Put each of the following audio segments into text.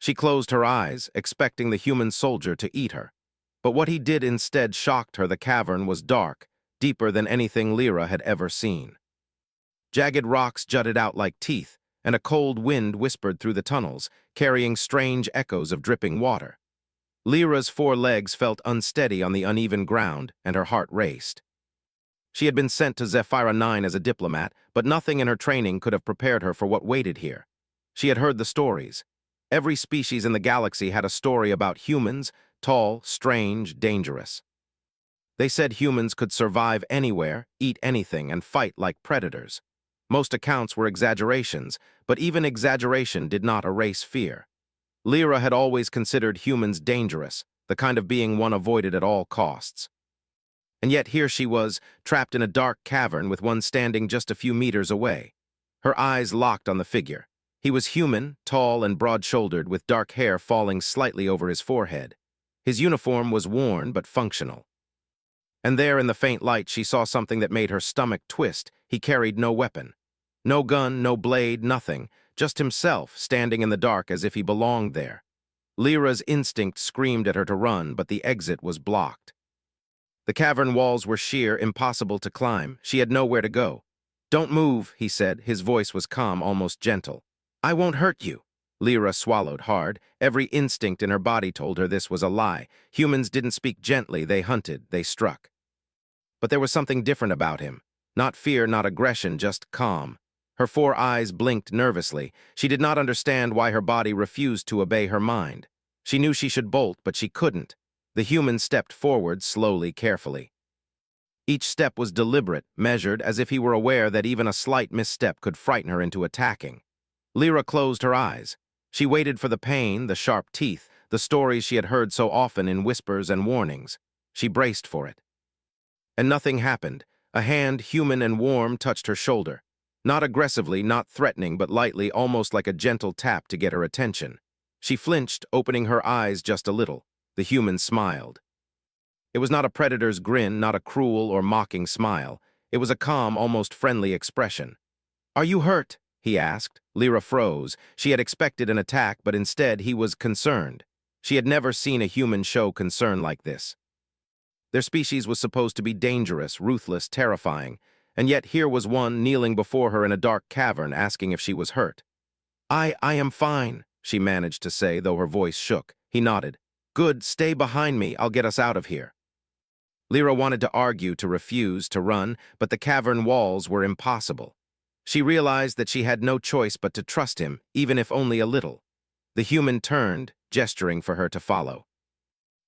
She closed her eyes, expecting the human soldier to eat her. But what he did instead shocked her. The cavern was dark, deeper than anything Lyra had ever seen. Jagged rocks jutted out like teeth, and a cold wind whispered through the tunnels, carrying strange echoes of dripping water. Lyra's 4 legs felt unsteady on the uneven ground, and her heart raced. She had been sent to Zephyra 9 as a diplomat, but nothing in her training could have prepared her for what waited here. She had heard the stories. Every species in the galaxy had a story about humans, tall, strange, dangerous. They said humans could survive anywhere, eat anything, and fight like predators. Most accounts were exaggerations, but even exaggeration did not erase fear. Lyra had always considered humans dangerous, the kind of being one avoided at all costs. And yet here she was, trapped in a dark cavern with one standing just a few meters away. Her eyes locked on the figure. He was human, tall and broad-shouldered, with dark hair falling slightly over his forehead. His uniform was worn but functional. And there in the faint light she saw something that made her stomach twist. He carried no weapon. No gun, no blade, nothing. Just himself, standing in the dark as if he belonged there. Lyra's instinct screamed at her to run, but the exit was blocked. The cavern walls were sheer, impossible to climb. She had nowhere to go. "Don't move," he said. His voice was calm, almost gentle. "I won't hurt you." Lyra swallowed hard. Every instinct in her body told her this was a lie. Humans didn't speak gently. They hunted, they struck. But there was something different about him. Not fear, not aggression, just calm. Her 4 eyes blinked nervously. She did not understand why her body refused to obey her mind. She knew she should bolt, but she couldn't. The human stepped forward, slowly, carefully. Each step was deliberate, measured, as if he were aware that even a slight misstep could frighten her into attacking. Lyra closed her eyes. She waited for the pain, the sharp teeth, the stories she had heard so often in whispers and warnings. She braced for it. And nothing happened. A hand, human and warm, touched her shoulder. Not aggressively, not threatening, but lightly, almost like a gentle tap to get her attention. She flinched, opening her eyes just a little. The human smiled. It was not a predator's grin, not a cruel or mocking smile. It was a calm, almost friendly expression. "Are you hurt?" he asked. Lyra froze. She had expected an attack, but instead he was concerned. She had never seen a human show concern like this. Their species was supposed to be dangerous, ruthless, terrifying, and yet here was one kneeling before her in a dark cavern asking if she was hurt. I am fine," she managed to say, though her voice shook. He nodded. "Good, stay behind me. I'll get us out of here." Lyra wanted to argue, to refuse, to run, but the cavern walls were impossible. She realized that she had no choice but to trust him, even if only a little. The human turned, gesturing for her to follow.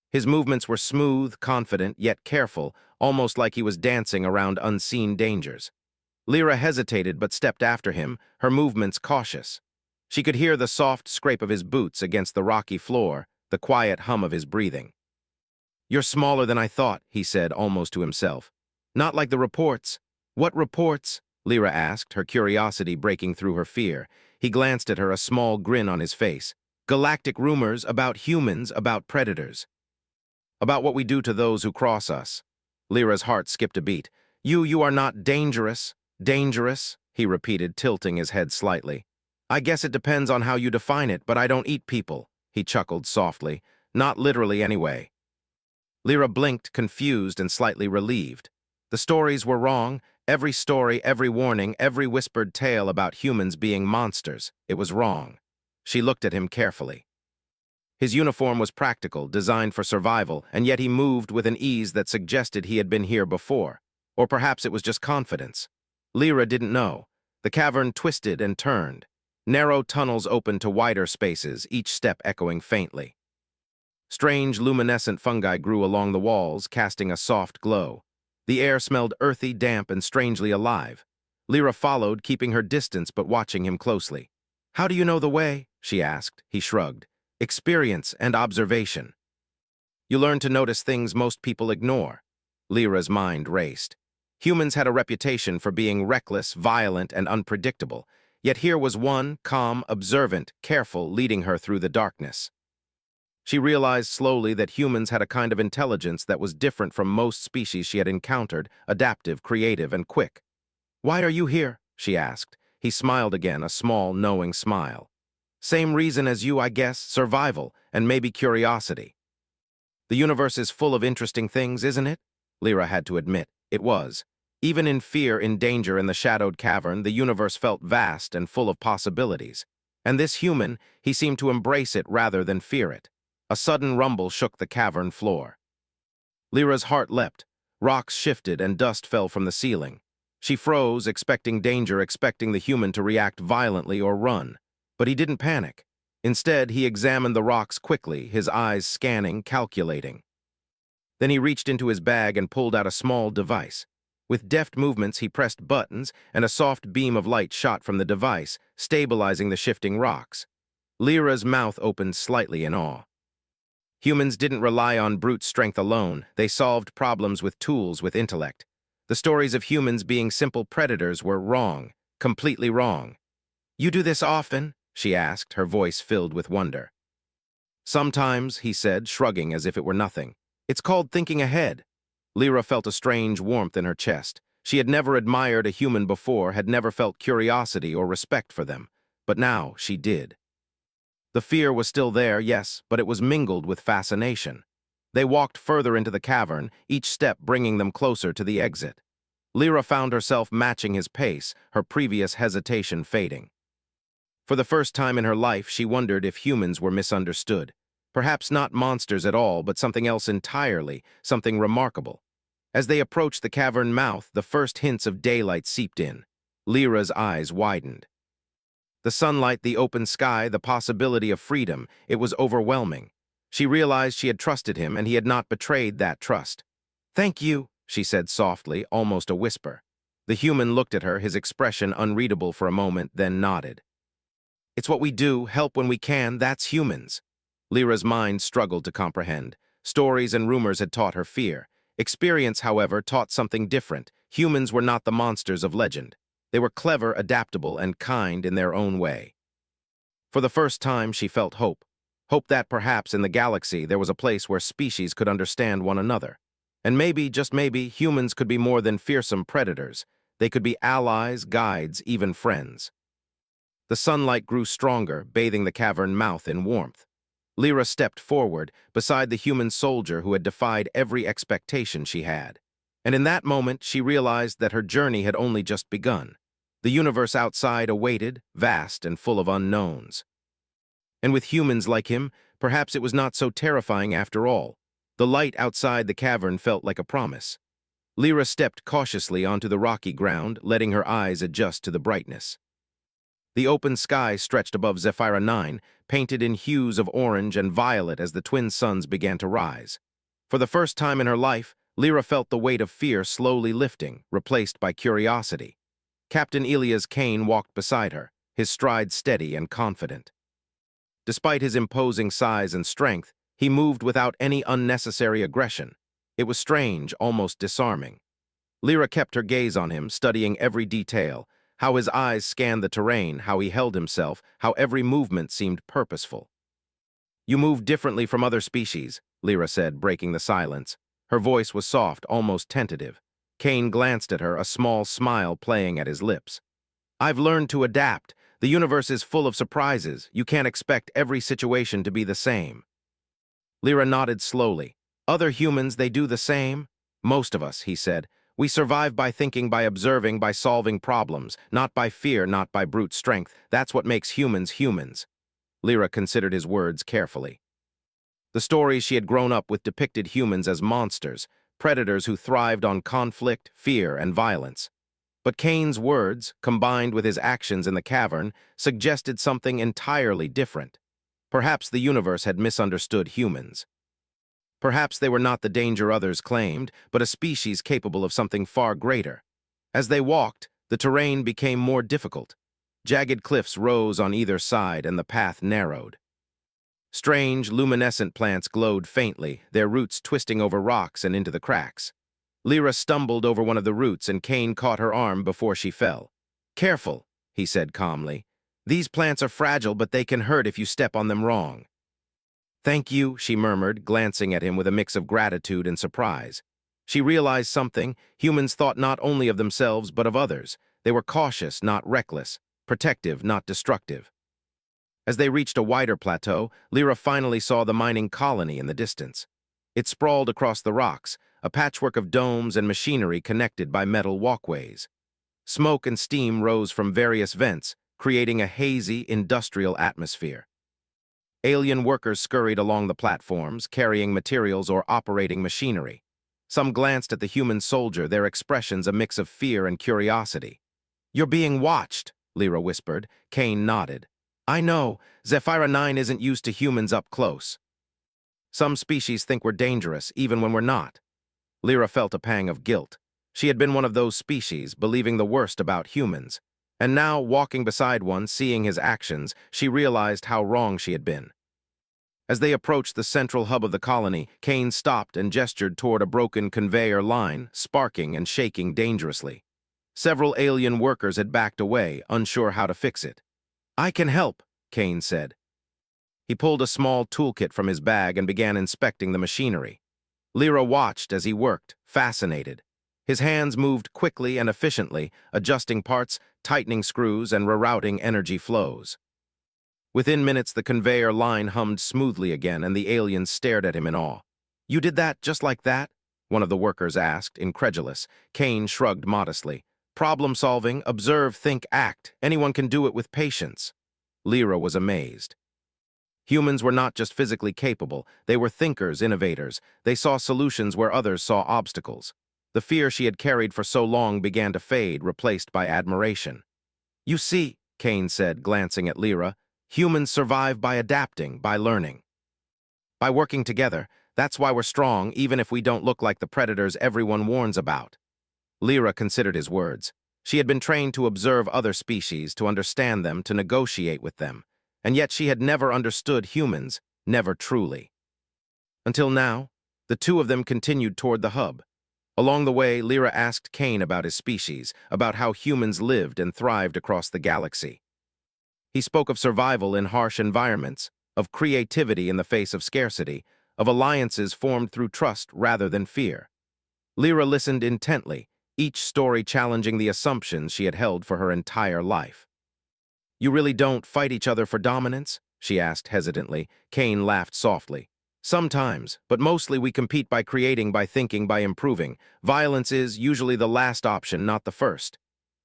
His movements were smooth, confident, yet careful, almost like he was dancing around unseen dangers. Lyra hesitated but stepped after him, her movements cautious. She could hear the soft scrape of his boots against the rocky floor, the quiet hum of his breathing. "You're smaller than I thought," he said, almost to himself. "Not like the reports." "What reports?" Lyra asked, her curiosity breaking through her fear. He glanced at her, a small grin on his face. "Galactic rumors about humans, about predators. About what we do to those who cross us." Lyra's heart skipped a beat. You are not dangerous." "Dangerous?" he repeated, tilting his head slightly. "I guess it depends on how you define it, but I don't eat people." He chuckled softly. "Not literally, anyway." Lyra blinked, confused and slightly relieved. The stories were wrong. Every story, every warning, every whispered tale about humans being monsters. It was wrong. She looked at him carefully. His uniform was practical, designed for survival, and yet he moved with an ease that suggested he had been here before. Or perhaps it was just confidence. Lyra didn't know. The cavern twisted and turned. Narrow tunnels opened to wider spaces, each step echoing faintly. Strange, luminescent fungi grew along the walls, casting a soft glow. The air smelled earthy, damp, and strangely alive. Lyra followed, keeping her distance but watching him closely. "How do you know the way?" she asked. He shrugged. "Experience and observation. You learn to notice things most people ignore." Lyra's mind raced. Humans had a reputation for being reckless, violent, and unpredictable, yet here was one, calm, observant, careful, leading her through the darkness. She realized slowly that humans had a kind of intelligence that was different from most species she had encountered, adaptive, creative, and quick. "Why are you here?" she asked. He smiled again, a small, knowing smile. Same reason as you, I guess, survival, and maybe curiosity. The universe is full of interesting things, isn't it? Lyra had to admit, it was. Even in fear, in danger, in the shadowed cavern, the universe felt vast and full of possibilities. And this human, he seemed to embrace it rather than fear it. A sudden rumble shook the cavern floor. Lyra's heart leapt. Rocks shifted and dust fell from the ceiling. She froze, expecting danger, expecting the human to react violently or run. But he didn't panic. Instead, he examined the rocks quickly, his eyes scanning, calculating. Then he reached into his bag and pulled out a small device. With deft movements, he pressed buttons, and a soft beam of light shot from the device, stabilizing the shifting rocks. Lyra's mouth opened slightly in awe. Humans didn't rely on brute strength alone. They solved problems with tools, with intellect. The stories of humans being simple predators were wrong, completely wrong. "You do this often?" she asked, her voice filled with wonder. "Sometimes," he said, shrugging as if it were nothing. "It's called thinking ahead." Lyra felt a strange warmth in her chest. She had never admired a human before, had never felt curiosity or respect for them. But now she did. The fear was still there, yes, but it was mingled with fascination. They walked further into the cavern, each step bringing them closer to the exit. Lyra found herself matching his pace, her previous hesitation fading. For the first time in her life, she wondered if humans were misunderstood. Perhaps not monsters at all, but something else entirely, something remarkable. As they approached the cavern mouth, the first hints of daylight seeped in. Lyra's eyes widened. The sunlight, the open sky, the possibility of freedom, it was overwhelming. She realized she had trusted him, and he had not betrayed that trust. "Thank you," she said softly, almost a whisper. The human looked at her, his expression unreadable for a moment, then nodded. "It's what we do, help when we can, that's humans." Lyra's mind struggled to comprehend. Stories and rumors had taught her fear. Experience, however, taught something different. Humans were not the monsters of legend. They were clever, adaptable, and kind in their own way. For the first time, she felt hope. Hope that perhaps in the galaxy there was a place where species could understand one another. And maybe, just maybe, humans could be more than fearsome predators. They could be allies, guides, even friends. The sunlight grew stronger, bathing the cavern mouth in warmth. Lyra stepped forward, beside the human soldier who had defied every expectation she had. And in that moment, she realized that her journey had only just begun. The universe outside awaited, vast and full of unknowns. And with humans like him, perhaps it was not so terrifying after all. The light outside the cavern felt like a promise. Lyra stepped cautiously onto the rocky ground, letting her eyes adjust to the brightness. The open sky stretched above Zephyra 9, painted in hues of orange and violet as the twin suns began to rise. For the first time in her life, Lyra felt the weight of fear slowly lifting, replaced by curiosity. Captain Elias Kane walked beside her, his stride steady and confident. Despite his imposing size and strength, he moved without any unnecessary aggression. It was strange, almost disarming. Lyra kept her gaze on him, studying every detail, how his eyes scanned the terrain, how he held himself, how every movement seemed purposeful. "You move differently from other species," Lyra said, breaking the silence. Her voice was soft, almost tentative. Kane glanced at her, a small smile playing at his lips. "I've learned to adapt. The universe is full of surprises. You can't expect every situation to be the same." Lyra nodded slowly. "Other humans, they do the same?" "Most of us," he said. "We survive by thinking, by observing, by solving problems, not by fear, not by brute strength. That's what makes humans humans." Lyra considered his words carefully. The stories she had grown up with depicted humans as monsters, predators who thrived on conflict, fear, and violence. But Kane's words, combined with his actions in the cavern, suggested something entirely different. Perhaps the universe had misunderstood humans. Perhaps they were not the danger others claimed, but a species capable of something far greater. As they walked, the terrain became more difficult. Jagged cliffs rose on either side, and the path narrowed. Strange, luminescent plants glowed faintly, their roots twisting over rocks and into the cracks. Lyra stumbled over one of the roots, and Kane caught her arm before she fell. "Careful," he said calmly. "These plants are fragile, but they can hurt if you step on them wrong." "Thank you," she murmured, glancing at him with a mix of gratitude and surprise. She realized something. Humans thought not only of themselves, but of others. They were cautious, not reckless, protective, not destructive. As they reached a wider plateau, Lyra finally saw the mining colony in the distance. It sprawled across the rocks, a patchwork of domes and machinery connected by metal walkways. Smoke and steam rose from various vents, creating a hazy, industrial atmosphere. Alien workers scurried along the platforms, carrying materials or operating machinery. Some glanced at the human soldier, their expressions a mix of fear and curiosity. "You're being watched," Lyra whispered. Kane nodded. "I know. Zephyra 9 isn't used to humans up close. Some species think we're dangerous, even when we're not." Lyra felt a pang of guilt. She had been one of those species, believing the worst about humans. And now, walking beside one, seeing his actions, she realized how wrong she had been. As they approached the central hub of the colony, Kane stopped and gestured toward a broken conveyor line, sparking and shaking dangerously. Several alien workers had backed away, unsure how to fix it. "I can help," Kane said. He pulled a small toolkit from his bag and began inspecting the machinery. Lyra watched as he worked, fascinated. His hands moved quickly and efficiently, adjusting parts, tightening screws, and rerouting energy flows. Within minutes, the conveyor line hummed smoothly again, and the aliens stared at him in awe. "You did that just like that?" one of the workers asked, incredulous. Kane shrugged modestly. "Problem solving, observe, think, act. Anyone can do it with patience." Lyra was amazed. Humans were not just physically capable, they were thinkers, innovators. They saw solutions where others saw obstacles. The fear she had carried for so long began to fade, replaced by admiration. "You see," Kane said, glancing at Lyra, "humans survive by adapting, by learning. By working together. That's why we're strong, even if we don't look like the predators everyone warns about." Lyra considered his words. She had been trained to observe other species, to understand them, to negotiate with them. And yet she had never understood humans, never truly. Until now, the two of them continued toward the hub. Along the way, Lyra asked Kane about his species, about how humans lived and thrived across the galaxy. He spoke of survival in harsh environments, of creativity in the face of scarcity, of alliances formed through trust rather than fear. Lyra listened intently, each story challenging the assumptions she had held for her entire life. "You really don't fight each other for dominance?" she asked hesitantly. Kane laughed softly. "Sometimes, but mostly we compete by creating, by thinking, by improving. Violence is usually the last option, not the first."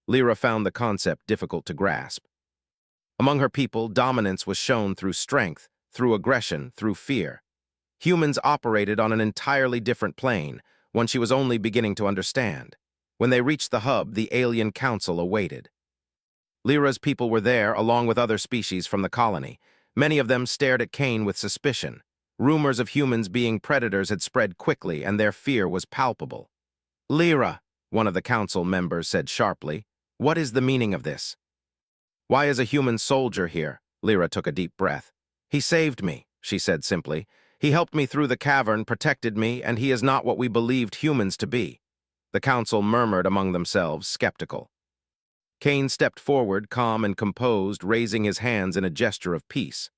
Lyra found the concept difficult to grasp. Among her people, dominance was shown through strength, through aggression, through fear. Humans operated on an entirely different plane, one she was only beginning to understand. When they reached the hub, the alien council awaited. Lyra's people were there, along with other species from the colony. Many of them stared at Kane with suspicion. Rumors of humans being predators had spread quickly, and their fear was palpable. "Lyra," one of the council members said sharply, "what is the meaning of this?" "Why is a human soldier here?" Lyra took a deep breath. "He saved me," she said simply. "He helped me through the cavern, protected me, and he is not what we believed humans to be." The council murmured among themselves, skeptical. Kane stepped forward, calm and composed, raising his hands in a gesture of peace.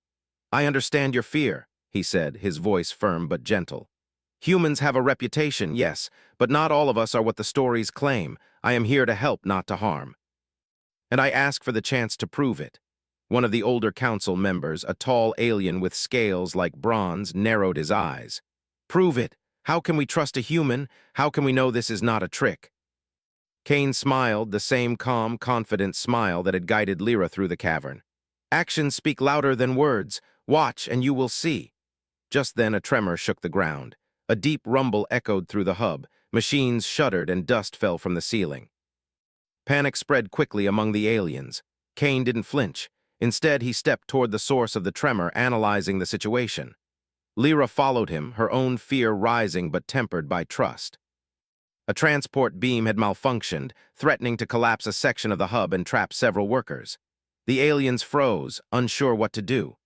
"I understand your fear," he said, his voice firm but gentle. "Humans have a reputation, yes, but not all of us are what the stories claim. I am here to help, not to harm. And I ask for the chance to prove it." One of the older council members, a tall alien with scales like bronze, narrowed his eyes. "Prove it. How can we trust a human? How can we know this is not a trick?" Kane smiled, the same calm, confident smile that had guided Lyra through the cavern. "Actions speak louder than words. Watch, and you will see." Just then a tremor shook the ground. A deep rumble echoed through the hub. Machines shuddered and dust fell from the ceiling. Panic spread quickly among the aliens. Kane didn't flinch. Instead, he stepped toward the source of the tremor, analyzing the situation. Lyra followed him, her own fear rising but tempered by trust. A transport beam had malfunctioned, threatening to collapse a section of the hub and trap several workers. The aliens froze, unsure what to do.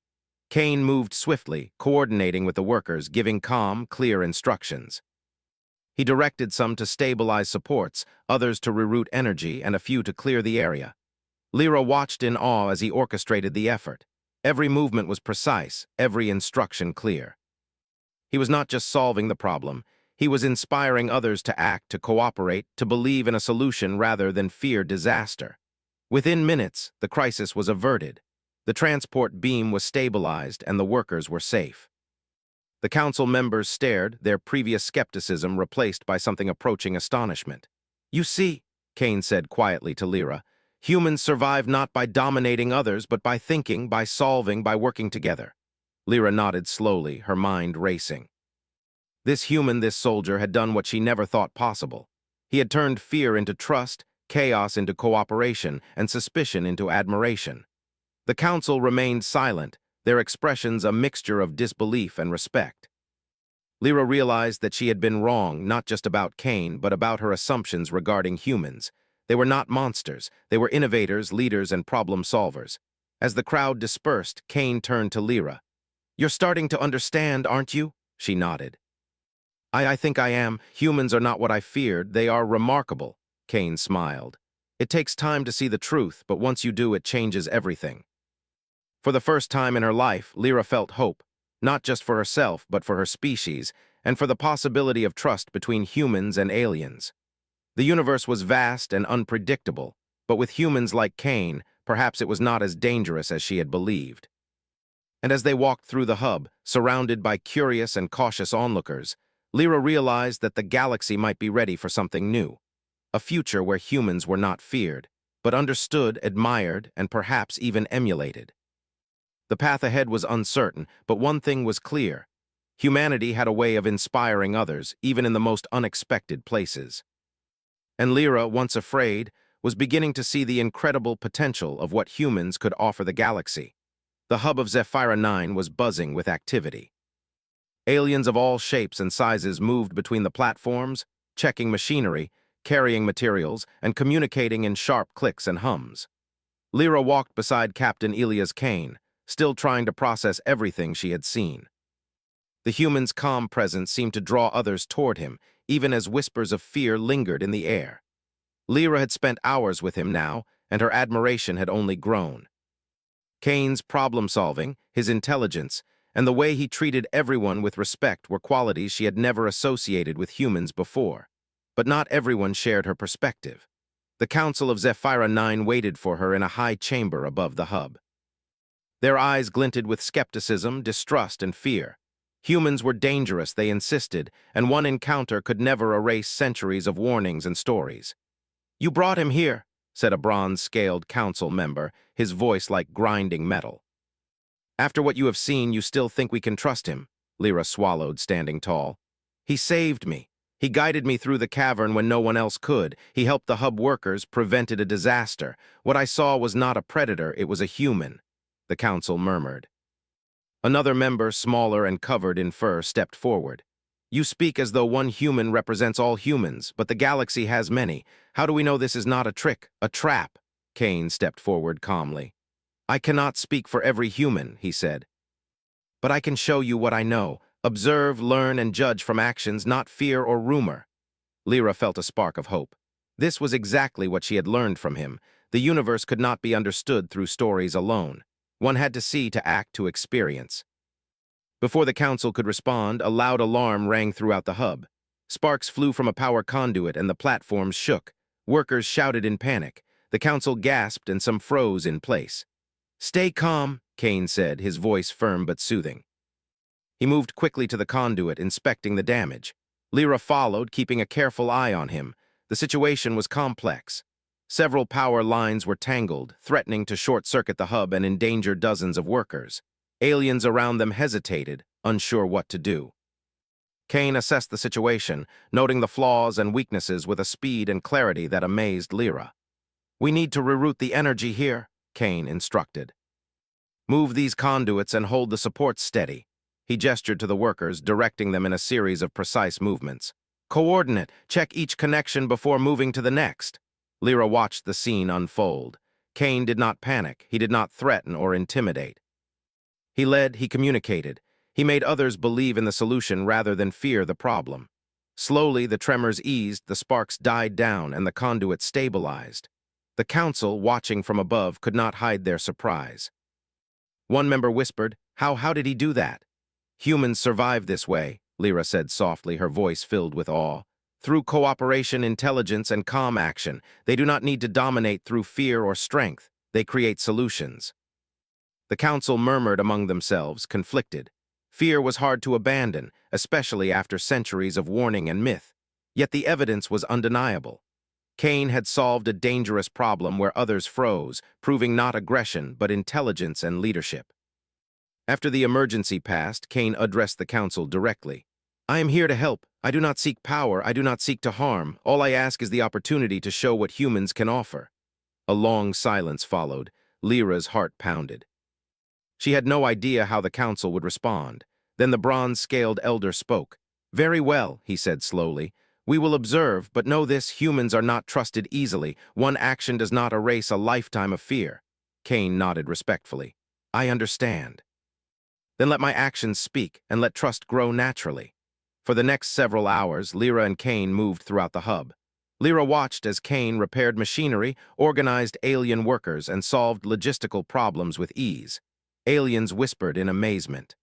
Kane moved swiftly, coordinating with the workers, giving calm, clear instructions. He directed some to stabilize supports, others to reroute energy, and a few to clear the area. Lyra watched in awe as he orchestrated the effort. Every movement was precise, every instruction clear. He was not just solving the problem, he was inspiring others to act, to cooperate, to believe in a solution rather than fear disaster. Within minutes, the crisis was averted. The transport beam was stabilized and the workers were safe. The council members stared, their previous skepticism replaced by something approaching astonishment. "You see," Kane said quietly to Lyra, "humans survive not by dominating others, but by thinking, by solving, by working together." Lyra nodded slowly, her mind racing. This human, this soldier, had done what she never thought possible. He had turned fear into trust, chaos into cooperation, and suspicion into admiration. The council remained silent, their expressions a mixture of disbelief and respect. Lyra realized that she had been wrong, not just about Kane, but about her assumptions regarding humans. They were not monsters, they were innovators, leaders, and problem solvers. As the crowd dispersed, Kane turned to Lyra. "You're starting to understand, aren't you?" She nodded. I think I am. Humans are not what I feared, they are remarkable," Kane smiled. "It takes time to see the truth, but once you do, it changes everything." For the first time in her life, Lyra felt hope, not just for herself, but for her species, and for the possibility of trust between humans and aliens. The universe was vast and unpredictable, but with humans like Kane, perhaps it was not as dangerous as she had believed. And as they walked through the hub, surrounded by curious and cautious onlookers, Lyra realized that the galaxy might be ready for something new, a future where humans were not feared, but understood, admired, and perhaps even emulated. The path ahead was uncertain, but one thing was clear. Humanity had a way of inspiring others, even in the most unexpected places. And Lyra, once afraid, was beginning to see the incredible potential of what humans could offer the galaxy. The hub of Zephyra 9 was buzzing with activity. Aliens of all shapes and sizes moved between the platforms, checking machinery, carrying materials, and communicating in sharp clicks and hums. Lyra walked beside Captain Elias Kane, still trying to process everything she had seen. The human's calm presence seemed to draw others toward him, even as whispers of fear lingered in the air. Lyra had spent hours with him now, and her admiration had only grown. Kane's problem-solving, his intelligence, and the way he treated everyone with respect were qualities she had never associated with humans before. But not everyone shared her perspective. The Council of Zephyra 9 waited for her in a high chamber above the hub. Their eyes glinted with skepticism, distrust, and fear. Humans were dangerous, they insisted, and one encounter could never erase centuries of warnings and stories. "You brought him here," said a bronze-scaled council member, his voice like grinding metal. "After what you have seen, you still think we can trust him?" Lyra swallowed, standing tall. "He saved me. He guided me through the cavern when no one else could. He helped the hub workers, prevented a disaster. What I saw was not a predator, it was a human," the council murmured. Another member, smaller and covered in fur, stepped forward. "You speak as though one human represents all humans, but the galaxy has many. How do we know this is not a trick, a trap?" Kane stepped forward calmly. "I cannot speak for every human," he said. "But I can show you what I know. Observe, learn, and judge from actions, not fear or rumor." Lyra felt a spark of hope. This was exactly what she had learned from him. The universe could not be understood through stories alone. One had to see, to act, to experience. Before the council could respond, a loud alarm rang throughout the hub. Sparks flew from a power conduit and the platforms shook. Workers shouted in panic. The council gasped and some froze in place. "Stay calm," Kane said, his voice firm but soothing. He moved quickly to the conduit, inspecting the damage. Lyra followed, keeping a careful eye on him. The situation was complex. Several power lines were tangled, threatening to short-circuit the hub and endanger dozens of workers. Aliens around them hesitated, unsure what to do. Kane assessed the situation, noting the flaws and weaknesses with a speed and clarity that amazed Lyra. "We need to reroute the energy here," Kane instructed. "Move these conduits and hold the supports steady." He gestured to the workers, directing them in a series of precise movements. "Coordinate, check each connection before moving to the next." Lyra watched the scene unfold. Kane did not panic, he did not threaten or intimidate. He led, he communicated. He made others believe in the solution rather than fear the problem. Slowly, the tremors eased, the sparks died down, and the conduit stabilized. The council, watching from above, could not hide their surprise. One member whispered, How did he do that?" "Humans survive this way," Lyra said softly, her voice filled with awe. "Through cooperation, intelligence, and calm action. They do not need to dominate through fear or strength. They create solutions." The council murmured among themselves, conflicted. Fear was hard to abandon, especially after centuries of warning and myth. Yet the evidence was undeniable. Kane had solved a dangerous problem where others froze, proving not aggression but intelligence and leadership. After the emergency passed, Kane addressed the council directly. "I am here to help. I do not seek power. I do not seek to harm. All I ask is the opportunity to show what humans can offer." A long silence followed. Lyra's heart pounded. She had no idea how the council would respond. Then the bronze-scaled elder spoke. "Very well," he said slowly. "We will observe, but know this, humans are not trusted easily. One action does not erase a lifetime of fear." Kane nodded respectfully. "I understand." "Then let my actions speak, and let trust grow naturally." For the next several hours, Lyra and Kane moved throughout the hub. Lyra watched as Kane repaired machinery, organized alien workers, and solved logistical problems with ease. Aliens whispered in amazement.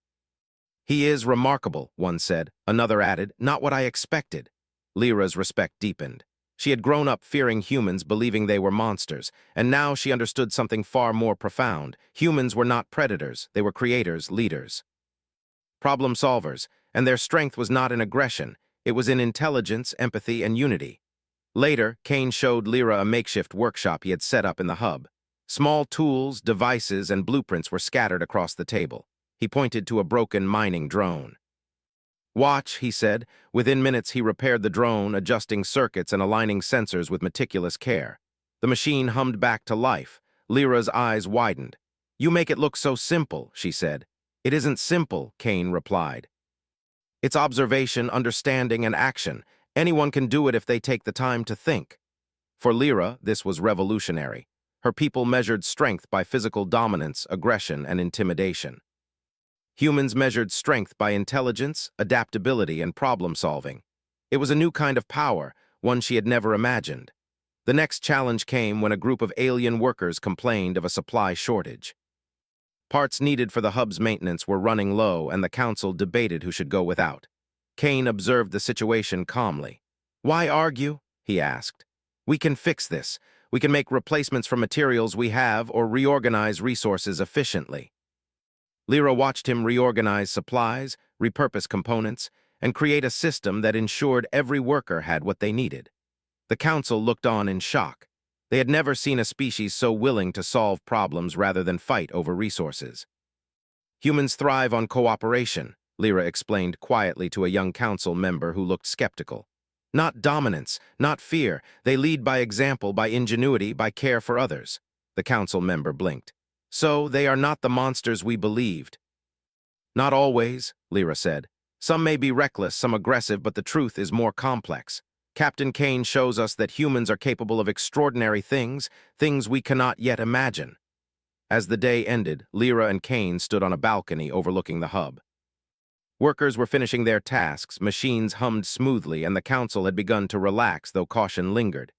"He is remarkable," one said. Another added, "Not what I expected." Lyra's respect deepened. She had grown up fearing humans, believing they were monsters, and now she understood something far more profound. Humans were not predators, they were creators, leaders, problem solvers, and their strength was not in aggression, it was in intelligence, empathy, and unity. Later, Kane showed Lyra a makeshift workshop he had set up in the hub. Small tools, devices, and blueprints were scattered across the table. He pointed to a broken mining drone. "Watch," he said. Within minutes, he repaired the drone, adjusting circuits and aligning sensors with meticulous care. The machine hummed back to life. Lyra's eyes widened. "You make it look so simple," she said. "It isn't simple," Kane replied. "It's observation, understanding, and action. Anyone can do it if they take the time to think." For Lyra, this was revolutionary. Her people measured strength by physical dominance, aggression, and intimidation. Humans measured strength by intelligence, adaptability, and problem-solving. It was a new kind of power, one she had never imagined. The next challenge came when a group of alien workers complained of a supply shortage. Parts needed for the hub's maintenance were running low, and the council debated who should go without. Kane observed the situation calmly. "Why argue?" he asked. "We can fix this. We can make replacements from materials we have or reorganize resources efficiently." Lyra watched him reorganize supplies, repurpose components, and create a system that ensured every worker had what they needed. The council looked on in shock. They had never seen a species so willing to solve problems rather than fight over resources. "Humans thrive on cooperation," Lyra explained quietly to a young council member who looked skeptical. "Not dominance, not fear. They lead by example, by ingenuity, by care for others." The council member blinked. "So, they are not the monsters we believed." "Not always," Lyra said. "Some may be reckless, some aggressive, but the truth is more complex. Captain Kane shows us that humans are capable of extraordinary things, things we cannot yet imagine." As the day ended, Lyra and Kane stood on a balcony overlooking the hub. Workers were finishing their tasks, machines hummed smoothly, and the council had begun to relax, though caution lingered.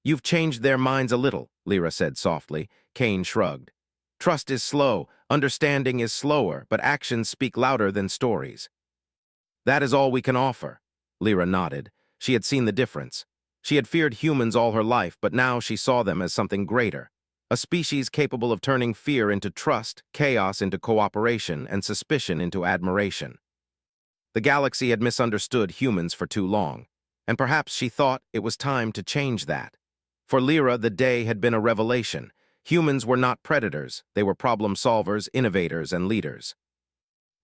"You've changed their minds a little," Lyra said softly. Kane shrugged. "Trust is slow, understanding is slower, but actions speak louder than stories." "That is all we can offer." Lyra nodded. She had seen the difference. She had feared humans all her life, but now she saw them as something greater. A species capable of turning fear into trust, chaos into cooperation, and suspicion into admiration. The galaxy had misunderstood humans for too long, and perhaps she thought it was time to change that. For Lyra, the day had been a revelation. Humans were not predators, they were problem solvers, innovators, and leaders.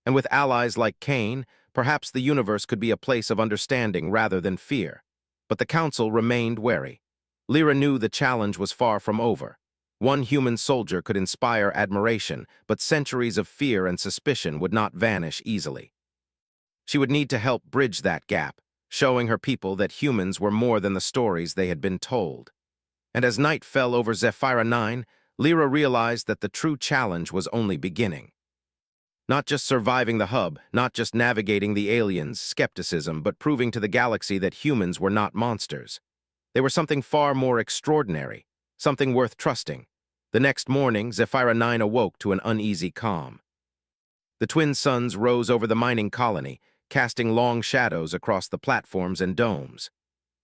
And with allies like Kane, perhaps the universe could be a place of understanding rather than fear. But the council remained wary. Lyra knew the challenge was far from over. One human soldier could inspire admiration, but centuries of fear and suspicion would not vanish easily. She would need to help bridge that gap, showing her people that humans were more than the stories they had been told. And as night fell over Zephyra 9, Lyra realized that the true challenge was only beginning. Not just surviving the hub, not just navigating the aliens' skepticism, but proving to the galaxy that humans were not monsters. They were something far more extraordinary, something worth trusting. The next morning, Zephyra 9 awoke to an uneasy calm. The twin suns rose over the mining colony, casting long shadows across the platforms and domes.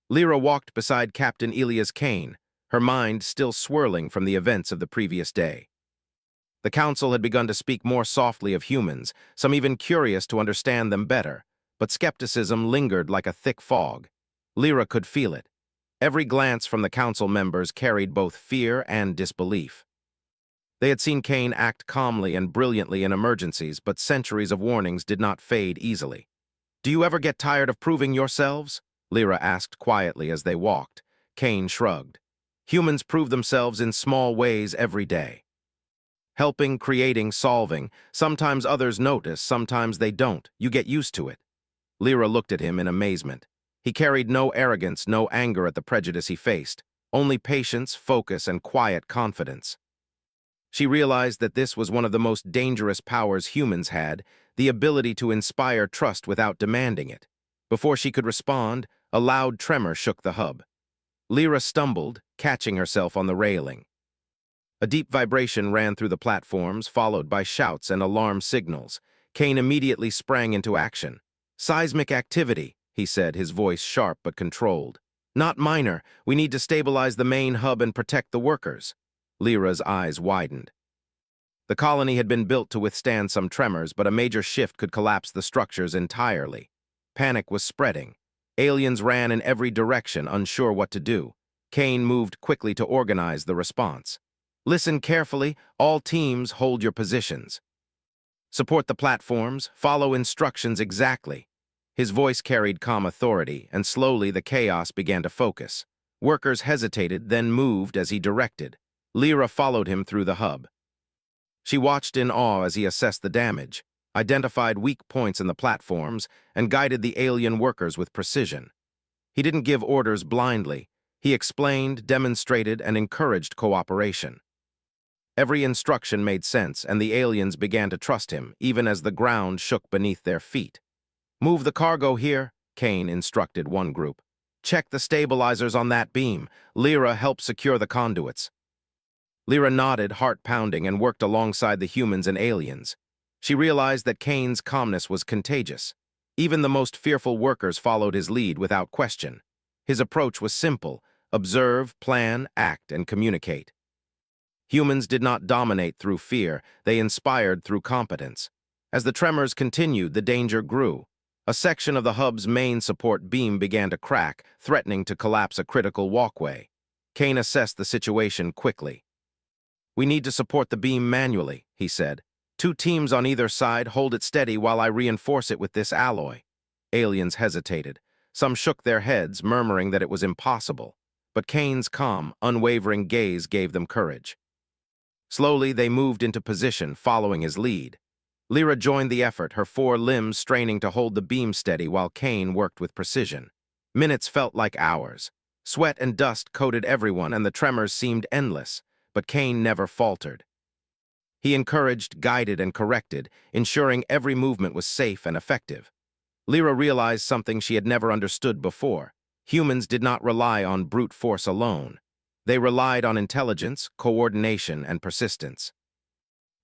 Lyra walked beside Captain Elias Kane, her mind still swirling from the events of the previous day. The council had begun to speak more softly of humans, some even curious to understand them better, but skepticism lingered like a thick fog. Lyra could feel it. Every glance from the council members carried both fear and disbelief. They had seen Kane act calmly and brilliantly in emergencies, but centuries of warnings did not fade easily. "Do you ever get tired of proving yourselves?" Lyra asked quietly as they walked. Kane shrugged. "Humans prove themselves in small ways every day. Helping, creating, solving. Sometimes others notice, sometimes they don't. You get used to it." Lyra looked at him in amazement. He carried no arrogance, no anger at the prejudice he faced, only patience, focus, and quiet confidence. She realized that this was one of the most dangerous powers humans had, the ability to inspire trust without demanding it. Before she could respond, a loud tremor shook the hub. Lyra stumbled, catching herself on the railing. A deep vibration ran through the platforms, followed by shouts and alarm signals. Kane immediately sprang into action. "Seismic activity," he said, his voice sharp but controlled. "Not minor. We need to stabilize the main hub and protect the workers." Lyra's eyes widened. The colony had been built to withstand some tremors, but a major shift could collapse the structures entirely. Panic was spreading. Aliens ran in every direction, unsure what to do. Kane moved quickly to organize the response. "Listen carefully. All teams, hold your positions. Support the platforms. Follow instructions exactly." His voice carried calm authority, and slowly the chaos began to focus. Workers hesitated, then moved as he directed. Lyra followed him through the hub. She watched in awe as he assessed the damage, identified weak points in the platforms, and guided the alien workers with precision. He didn't give orders blindly. He explained, demonstrated, and encouraged cooperation. Every instruction made sense, and the aliens began to trust him, even as the ground shook beneath their feet. "Move the cargo here," Kane instructed one group. "Check the stabilizers on that beam. Lyra, help secure the conduits." Lyra nodded, heart pounding, and worked alongside the humans and aliens. She realized that Kane's calmness was contagious. Even the most fearful workers followed his lead without question. His approach was simple: observe, plan, act, and communicate. Humans did not dominate through fear, they inspired through competence. As the tremors continued, the danger grew. A section of the hub's main support beam began to crack, threatening to collapse a critical walkway. Kane assessed the situation quickly. "We need to support the beam manually," he said. "Two teams on either side, hold it steady while I reinforce it with this alloy." Aliens hesitated. Some shook their heads, murmuring that it was impossible. But Kane's calm, unwavering gaze gave them courage. Slowly, they moved into position, following his lead. Lyra joined the effort, her four limbs straining to hold the beam steady while Kane worked with precision. Minutes felt like hours. Sweat and dust coated everyone, and the tremors seemed endless. But Kane never faltered. He encouraged, guided, and corrected, ensuring every movement was safe and effective. Lyra realized something she had never understood before. Humans did not rely on brute force alone. They relied on intelligence, coordination, and persistence.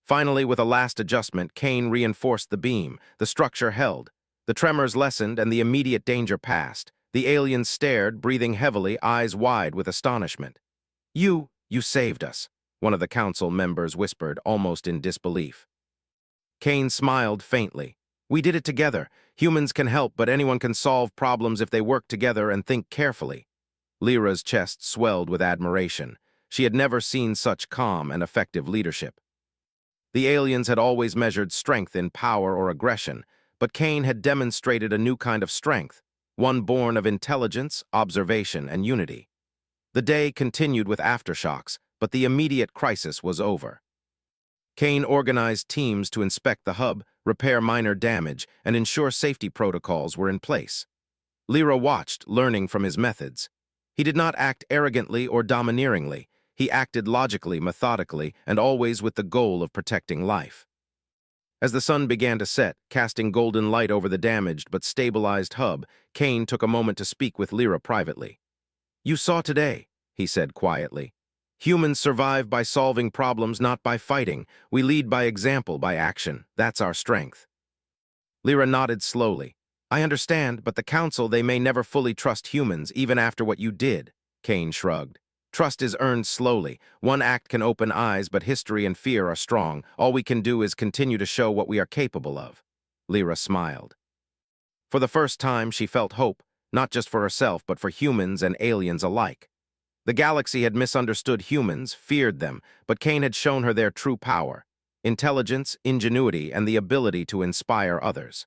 Finally, with a last adjustment, Kane reinforced the beam. The structure held. The tremors lessened, and the immediate danger passed. The aliens stared, breathing heavily, eyes wide with astonishment. You saved us," one of the council members whispered, almost in disbelief. Kane smiled faintly. "We did it together. Humans can help, but anyone can solve problems if they work together and think carefully." Lyra's chest swelled with admiration. She had never seen such calm and effective leadership. The aliens had always measured strength in power or aggression, but Kane had demonstrated a new kind of strength, one born of intelligence, observation, and unity. The day continued with aftershocks, but the immediate crisis was over. Kane organized teams to inspect the hub, repair minor damage, and ensure safety protocols were in place. Lyra watched, learning from his methods. He did not act arrogantly or domineeringly. He acted logically, methodically, and always with the goal of protecting life. As the sun began to set, casting golden light over the damaged but stabilized hub, Kane took a moment to speak with Lyra privately. "You saw today," he said quietly. "Humans survive by solving problems, not by fighting. We lead by example, by action. That's our strength." Lyra nodded slowly. "I understand, but the Council, they may never fully trust humans, even after what you did," Kane shrugged. Trust is earned slowly. One act can open eyes, but history and fear are strong. All we can do is continue to show what we are capable of. Lyra smiled. For the first time, she felt hope, not just for herself, but for humans and aliens alike. The galaxy had misunderstood humans, feared them, but Kane had shown her their true power: intelligence, ingenuity, and the ability to inspire others.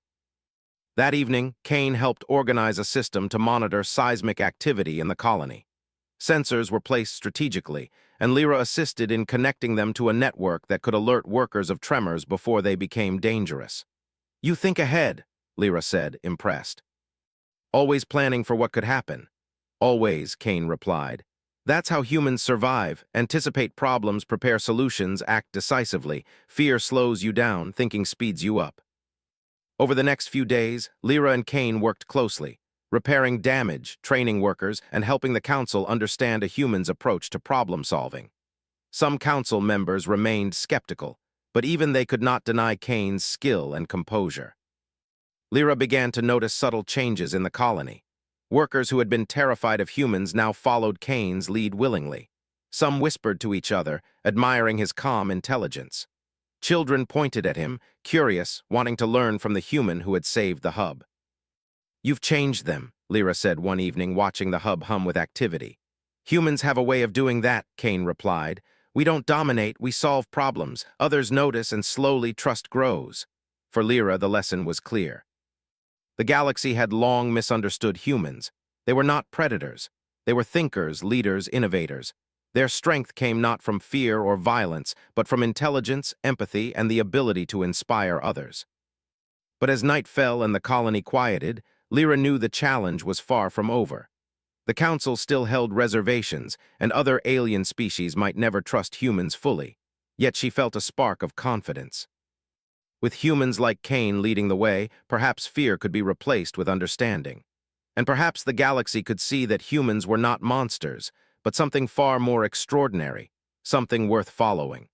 That evening, Kane helped organize a system to monitor seismic activity in the colony. Sensors were placed strategically, and Lyra assisted in connecting them to a network that could alert workers of tremors before they became dangerous. "You think ahead," Lyra said, impressed. "Always planning for what could happen." "Always," Kane replied. "That's how humans survive: anticipate problems, prepare solutions, act decisively. Fear slows you down, thinking speeds you up." Over the next few days, Lyra and Kane worked closely, repairing damage, training workers, and helping the council understand a human's approach to problem-solving. Some council members remained skeptical, but even they could not deny Kane's skill and composure. Lyra began to notice subtle changes in the colony. Workers who had been terrified of humans now followed Kane's lead willingly. Some whispered to each other, admiring his calm intelligence. Children pointed at him, curious, wanting to learn from the human who had saved the hub. "You've changed them," Lyra said one evening, watching the hub hum with activity. "Humans have a way of doing that," Kane replied. "We don't dominate, we solve problems. Others notice, and slowly trust grows." For Lyra, the lesson was clear. The galaxy had long misunderstood humans. They were not predators. They were thinkers, leaders, innovators. Their strength came not from fear or violence, but from intelligence, empathy, and the ability to inspire others. But as night fell and the colony quieted, Lyra knew the challenge was far from over. The Council still held reservations, and other alien species might never trust humans fully. Yet she felt a spark of confidence. With humans like Kane leading the way, perhaps fear could be replaced with understanding. And perhaps the galaxy could see that humans were not monsters, but something far more extraordinary, something worth following.